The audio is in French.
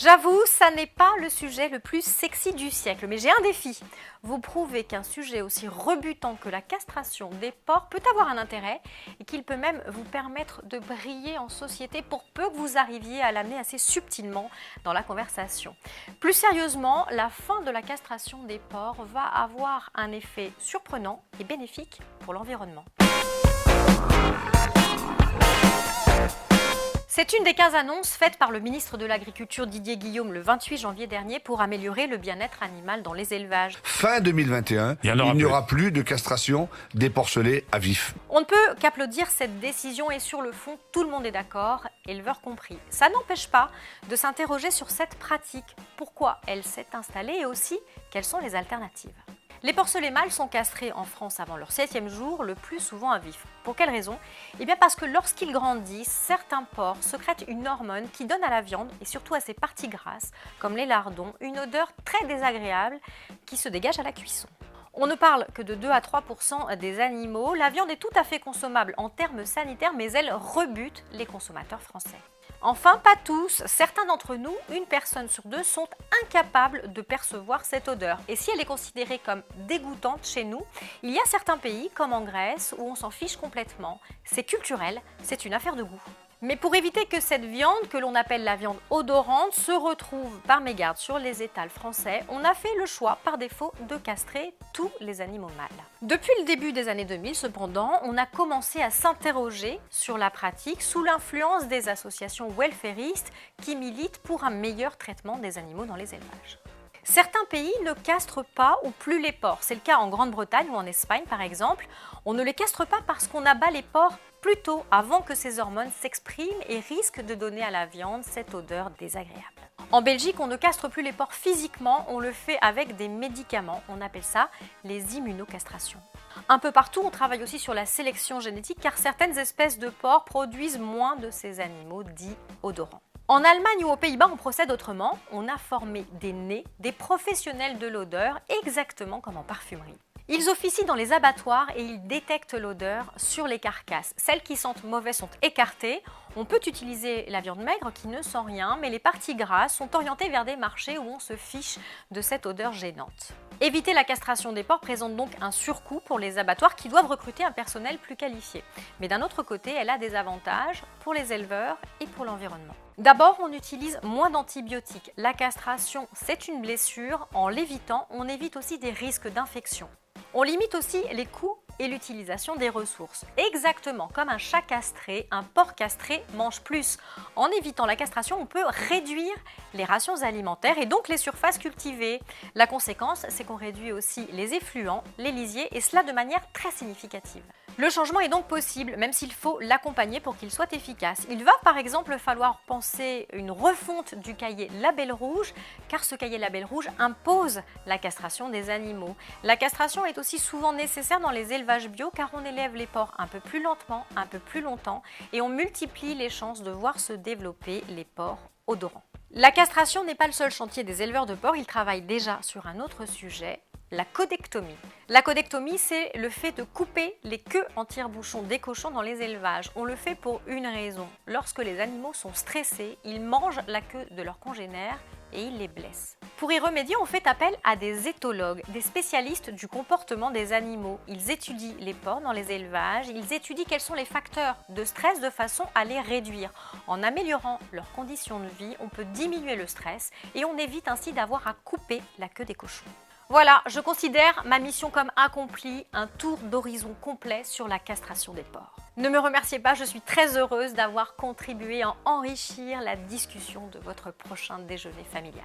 J'avoue, ça n'est pas le sujet le plus sexy du siècle, mais j'ai un défi. Vous prouvez qu'un sujet aussi rebutant que la castration des porcs peut avoir un intérêt et qu'il peut même vous permettre de briller en société pour peu que vous arriviez à l'amener assez subtilement dans la conversation. Plus sérieusement, la fin de la castration des porcs va avoir un effet surprenant et bénéfique pour l'environnement. C'est une des 15 annonces faites par le ministre de l'Agriculture Didier Guillaume le 28 janvier dernier pour améliorer le bien-être animal dans les élevages. Fin 2021, il n'y aura plus de castration des porcelets à vif. On ne peut qu'applaudir cette décision et sur le fond, tout le monde est d'accord, éleveurs compris. Ça n'empêche pas de s'interroger sur cette pratique, pourquoi elle s'est installée et aussi quelles sont les alternatives. Les porcelets mâles sont castrés en France avant leur 7e jour, le plus souvent à vif. Pour quelle raison ? Eh bien parce que lorsqu'ils grandissent, certains porcs sécrètent une hormone qui donne à la viande et surtout à ses parties grasses, comme les lardons, une odeur très désagréable qui se dégage à la cuisson. On ne parle que de 2 à 3% des animaux. La viande est tout à fait consommable en termes sanitaires, mais elle rebute les consommateurs français. Enfin, pas tous, certains d'entre nous, une personne sur deux, sont incapables de percevoir cette odeur. Et si elle est considérée comme dégoûtante chez nous, il y a certains pays, comme en Grèce, où on s'en fiche complètement. C'est culturel, c'est une affaire de goût. Mais pour éviter que cette viande, que l'on appelle la viande odorante, se retrouve par mégarde sur les étals français, on a fait le choix par défaut de castrer tous les animaux mâles. Depuis le début des années 2000, cependant, on a commencé à s'interroger sur la pratique sous l'influence des associations welfaristes qui militent pour un meilleur traitement des animaux dans les élevages. Certains pays ne castrent pas ou plus les porcs. C'est le cas en Grande-Bretagne ou en Espagne par exemple. On ne les castre pas parce qu'on abat les porcs plus tôt avant que ces hormones s'expriment et risquent de donner à la viande cette odeur désagréable. En Belgique, on ne castre plus les porcs physiquement, on le fait avec des médicaments. On appelle ça les immunocastrations. Un peu partout, on travaille aussi sur la sélection génétique car certaines espèces de porcs produisent moins de ces animaux dits odorants. En Allemagne ou aux Pays-Bas, on procède autrement. On a formé des nez, des professionnels de l'odeur, exactement comme en parfumerie. Ils officient dans les abattoirs et ils détectent l'odeur sur les carcasses. Celles qui sentent mauvais sont écartées. On peut utiliser la viande maigre qui ne sent rien, mais les parties grasses sont orientées vers des marchés où on se fiche de cette odeur gênante. Éviter la castration des porcs présente donc un surcoût pour les abattoirs qui doivent recruter un personnel plus qualifié. Mais d'un autre côté, elle a des avantages pour les éleveurs et pour l'environnement. D'abord, on utilise moins d'antibiotiques. La castration, c'est une blessure. En l'évitant, on évite aussi des risques d'infection. On limite aussi les coûts et l'utilisation des ressources. Exactement comme un chat castré, un porc castré mange plus. En évitant la castration, on peut réduire les rations alimentaires et donc les surfaces cultivées. La conséquence, c'est qu'on réduit aussi les effluents, les lisiers et cela de manière très significative. Le changement est donc possible, même s'il faut l'accompagner pour qu'il soit efficace. Il va par exemple falloir penser une refonte du cahier Label Rouge, car ce cahier Label Rouge impose la castration des animaux. La castration est aussi souvent nécessaire dans les élevages bio, car on élève les porcs un peu plus lentement, un peu plus longtemps, et on multiplie les chances de voir se développer les porcs odorants. La castration n'est pas le seul chantier des éleveurs de porcs, ils travaillent déjà sur un autre sujet, la codectomie. La codectomie, c'est le fait de couper les queues en tire-bouchon des cochons dans les élevages. On le fait pour une raison. Lorsque les animaux sont stressés, ils mangent la queue de leurs congénères et ils les blessent. Pour y remédier, on fait appel à des éthologues, des spécialistes du comportement des animaux. Ils étudient les porcs dans les élevages, ils étudient quels sont les facteurs de stress de façon à les réduire. En améliorant leurs conditions de vie, on peut diminuer le stress et on évite ainsi d'avoir à couper la queue des cochons. Voilà, je considère ma mission comme accomplie, un tour d'horizon complet sur la castration des porcs. Ne me remerciez pas, je suis très heureuse d'avoir contribué à enrichir la discussion de votre prochain déjeuner familial.